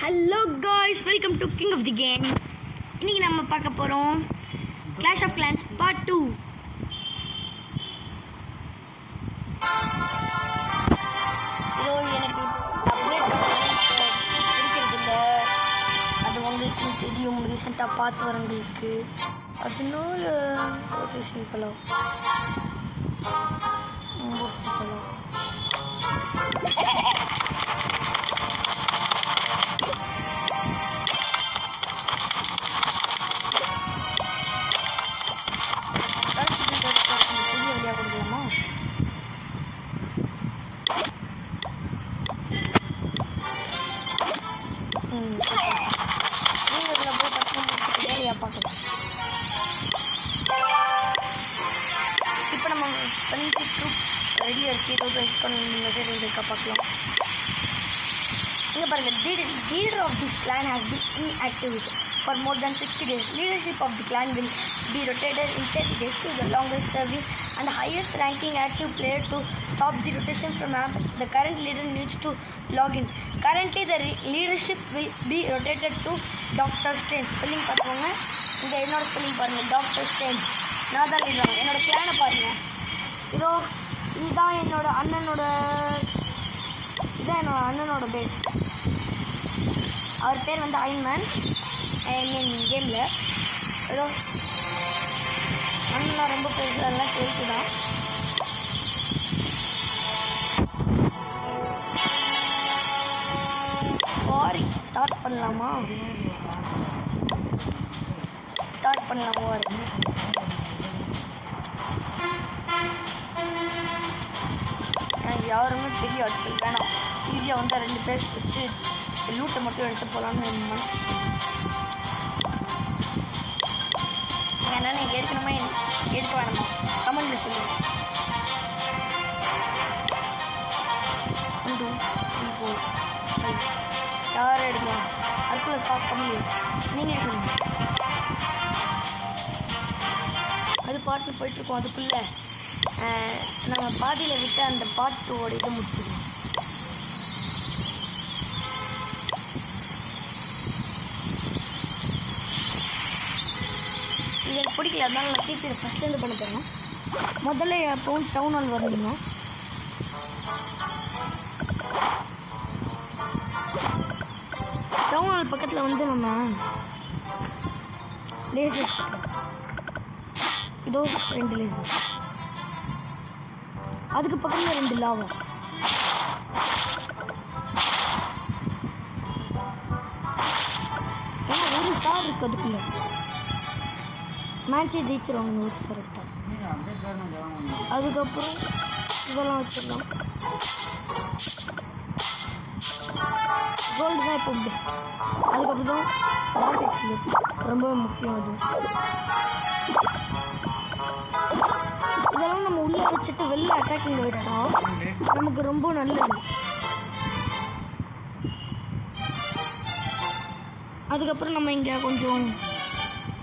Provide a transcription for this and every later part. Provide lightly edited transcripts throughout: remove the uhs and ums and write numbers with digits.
Hello guys, welcome to king of the game. இன்றைக்கி நம்ம பார்க்க போகிறோம் கிளாஷ் ஆஃப் கிளான்ஸ் பார்ட் 2. இதோ எனக்கு அப்டேட் பிடிக்கிறதில்ல, அது உங்களுக்கு தெரியும். ரீசெண்டாக பார்த்து வரங்களுக்கு அதனால ஒரு சிம்பிளாக ரொம்ப சிம்பிளாக இப்போ நம்ம பண்ணிட்டு ட்ரூப் ரெடியாக இருக்கு. ஏதோ மெசேஜ் வந்துருக்கா பார்க்கலாம். இங்கே பாருங்கள், leader of this clan has been inactive for more than 60 days. Leadership of the clan will be rotated in 30 days to the longest serving and highest ranking active player. To stop the rotation from happening, the current leader needs to log in. Currently the leadership will be rotated to Dr. Strange. Spelling பார்த்துக்கோங்க. இங்கே என்னோட spelling பாருங்கள், doctor strange. நான் தான் leader. என்னோடய கிளானை பாருங்கள். இதுதான் என்னோட அண்ணனோட பேஸ். அவர் பேர் வந்து அயன்மேன். கேமில் ஏதோ அண்ணன் ரொம்ப பேசுகிறதெல்லாம் கேட்டு தான். வாரி ஸ்டார்ட் பண்ணலாமா? வாரி எனக்கு யாருமே பெரிய ஆட்கள் வேணாம். ஈஸியாக வந்து 2 பேர் வச்சு லூட்டை மட்டும் எடுத்து போகலான்னு என் மனசு. ஏன்னா நீங்கள் எடுக்கணுமா எடுக்க வேணுமா கமெண்ட்டில் சொல்லுங்கள். 1 2 3 4 5 யாரும் எடுக்கலாம். அதுக்குள்ளே ஸ்டார்ட் பண்ணி நீங்களே சொல்லுங்கள். அது பாட்டு போயிட்டுருக்கோம். அதுக்குள்ளே நம்ம பாதியில் விட்டு அந்த பாட்டோட இதை முடிச்சிடுவோம். இது எனக்கு பிடிக்கல, அதனால நான் திருப்பி ஃபஸ்ட்லேருந்து பண்ண தரேன். முதல்ல எப்பவும் டவுன் ஹால் வரணுங்க. டவுன் ஹால் பக்கத்தில் வந்து நம்ம லேசர், இதோ 2 லேசர், அதுக்கு பக்கத்தில் 2 லாவா. ஏன்னா 1 ஸ்டார் இருக்குது அதுக்குள்ளே. மேட்சே ஜெயிச்சிருவாங்க 1 ஸ்டார் எடுத்தால். அதுக்கப்புறம் இதெல்லாம் வச்சிடலாம். கோல்டு தான் இப்போ பெஸ்ட். அதுக்கப்புறம் டார்க் எக்ஸ்பிளேட் ரொம்ப முக்கியம். அது இதெல்லாம் நம்ம உள்ளே வச்சுட்டு வெளில அட்டாக்கிங் வச்சா நமக்கு ரொம்ப நல்லது. அதுக்கப்புறம் நம்ம இங்கே கொஞ்சம்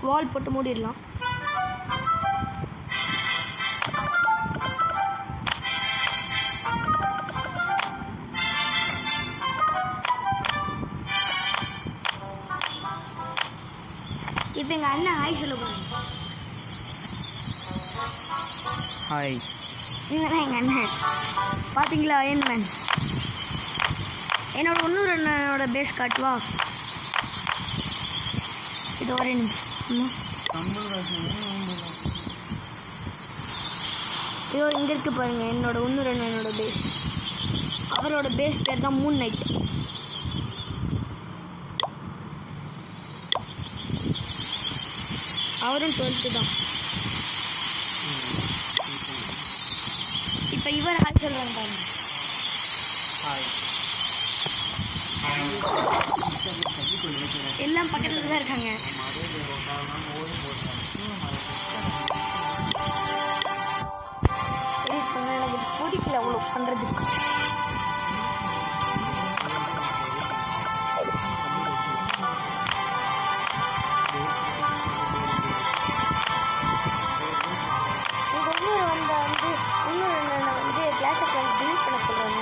வால் போட்டு மூடிடலாம். இப்போ எங்கள் அண்ணன் ஹாய் சொல்ல போகிறேன். ஹாய். இவங்க தான் எங்கள் அண்ணன். பார்த்தீங்களா அயன்மேன். இன்னொரு அண்ணனோட பேஸ் காட்டுவா. இது ஒரே நிமிஷம். இதோ இங்கே இருக்கு பாருங்கள், என்னோட பேஸ். அவரோட பேஸ் பேர் தான் மூன் நைட். அவரும் 12th தான். இப்போ இவர் ஹாய் சொல்கிறாங்க பாருங்க. எல்லாம் பக்கத்தில் தான் இருக்காங்க. சரி, இப்போ எனக்கு பிடிக்கல அவ்வளோ பண்ணுறதுக்கு. இன்னொரு கிளாஸ் ஆஃப் கிளான்ஸ் டிலீட் பண்ண சொல்கிறாங்க.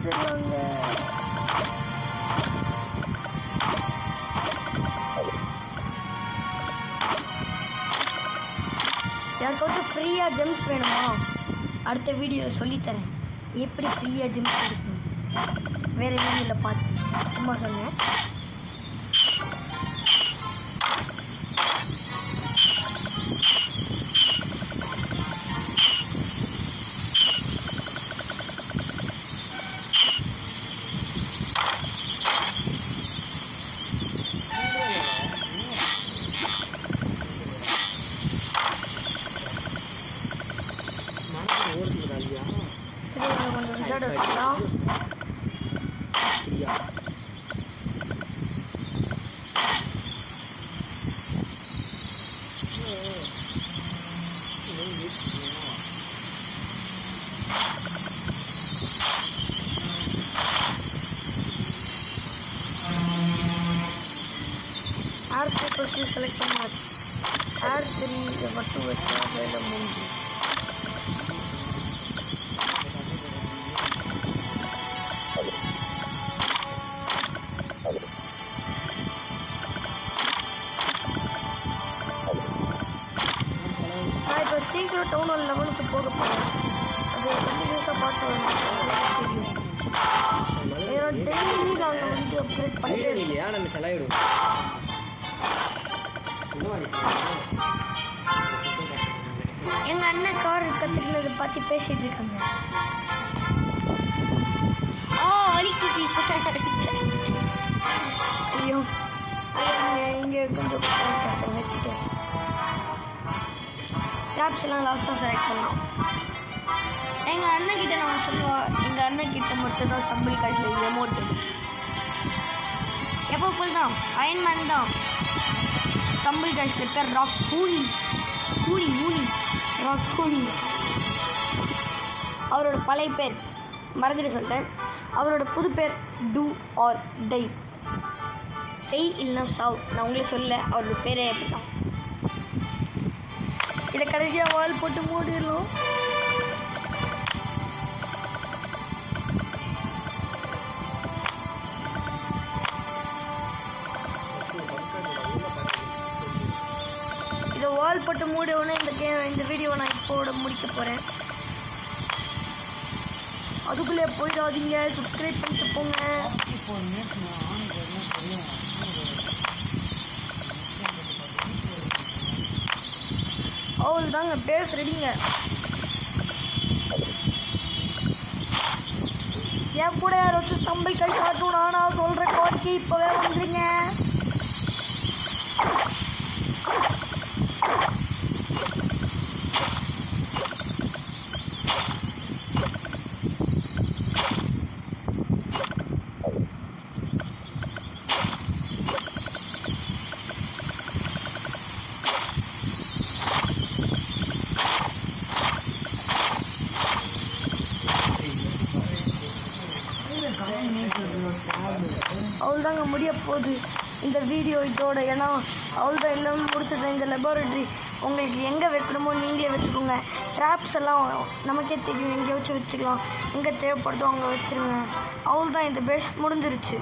முடிச்சிடலாங்க. யாருக்காச்சும் ஃப்ரீயாக ஜெம்ஸ் வேணுமா? அடுத்த வீடியோவில் சொல்லித்தரேன் எப்படி ஃப்ரீயாக ஜெம்ஸ் கிடைக்கும். வேறு வீடியோவில் பார்த்து சும்மா சொன்னேன். கொஞ்சம் ரிசார்ட் வச்சுக்கலாம். ஆர் ஸ்பீக்கர்ஸ் செலக்ட் பண்ணாச்சு. ஆர்ச்சரி இதை மட்டும் வச்சா வேலை முடிஞ்சு. நான் இப்போ சீக்கிரம் டவுன் ஹால் லெவலுக்கு போக போகிறேன். அது கண்டினியூஸாக பார்த்து தெரியும். ஏன்னா டெய்லி நாங்கள் வந்து அப்கிரேட் பண்ணிட்டு எங்கள் அண்ணன் கார் கற்றுக்கினதை பார்த்து பேசிகிட்டு இருக்காங்க. வலிக்குது இப்போ ஐயோ இங்கே கொஞ்சம் கஷ்டம் வச்சுட்டு ட்ராப்ஸ் எல்லாம் லாஸ்ட்டாக செலக்ட் பண்ணலாம். எங்கள் அண்ணன்கிட்ட நான் சொல்லுவேன், எங்கள் அண்ணன்கிட்ட மட்டும்தான் ஸ்டம்பிள் காய்ச்சில் எமோட் இருக்கு. எப்போ போல் தான் அயன்மேன் தான் ஸ்டம்பிள் காய்ச்சில் பேர் ராக் ஹூனி ராக் ஹூனி. அவரோட பழைய பேர் மறந்துட்டு சொல்லிட்டேன். அவரோட புது பேர் டூ ஆர் டை, செய் இல்லைன்னா சாவ். நான் உங்களே சொல்ல அவரோட பேரே அப்படி தான். இதை கடைசியாக வால் போட்டு மூடிடலாம். இதை வால் போட்டு மூடினோடனே இந்த வீடியோவை நான் இப்போட முடிக்க போகிறேன். அதுக்குள்ளே போயிடாதீங்க, சப்ஸ்கிரைப் பண்ணிட்டு போங்க. அவள் தாங்க பேஸ் ரெடிங்க. என் கூட யாராச்சும் ஸ்டம்பிள் கை காட்டணும்னா நான் சொல்கிற கோரிக்கை இப்போவே வந்துடுங்க. அவள் தாங்க முடிய போகுது இந்த வீடியோ இதோட. ஏன்னா அவள் தான் எல்லாமே முடிச்சது. இந்த லெபார்ட்ரி உங்களுக்கு எங்கே வைக்கணுமோ நீங்களே வச்சுக்கோங்க. ட்ராப்ஸ் எல்லாம் நமக்கே தெரியும், எங்கே வச்சுக்கலாம், எங்கே தேவைப்படுதோ அங்கே வச்சுருங்க. அவள் தான் இந்த பேஸ் முடிஞ்சிருச்சு.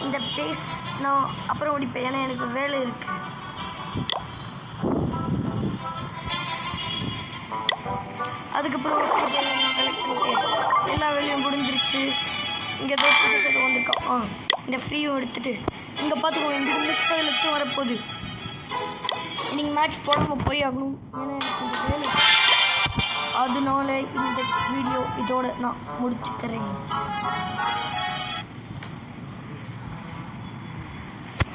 இந்த பேஸ் நான் அப்புறம் முடிப்பேன், ஏன்னா எனக்கு வேலை இருக்குது. அதுக்கப்புறம் கலெக்ட் பண்ணிட்டு எல்லா வேலையும் முடிஞ்சிருச்சு. இங்கே ஏதோ புதுசாக வந்திருக்கோம். இந்த ஃப்ரீயும் எடுத்துகிட்டு இங்கே பார்த்துக்கோங்க. எங்கிட்ட 30 லட்சம் வரப்போகுது. நீங்கள் மேட்ச் போடாமல் போய் ஆகணும், ஏன்னா எனக்கு இந்த வேலை. அதனால இந்த வீடியோ இதோட நான் முடிச்சுக்கிறேன்.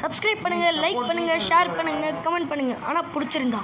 சப்ஸ்கிரைப் பண்ணுங்கள், லைக் பண்ணுங்கள், ஷேர் பண்ணுங்கள், கமெண்ட் பண்ணுங்கள். ஆனால் பிடிச்சிருந்தா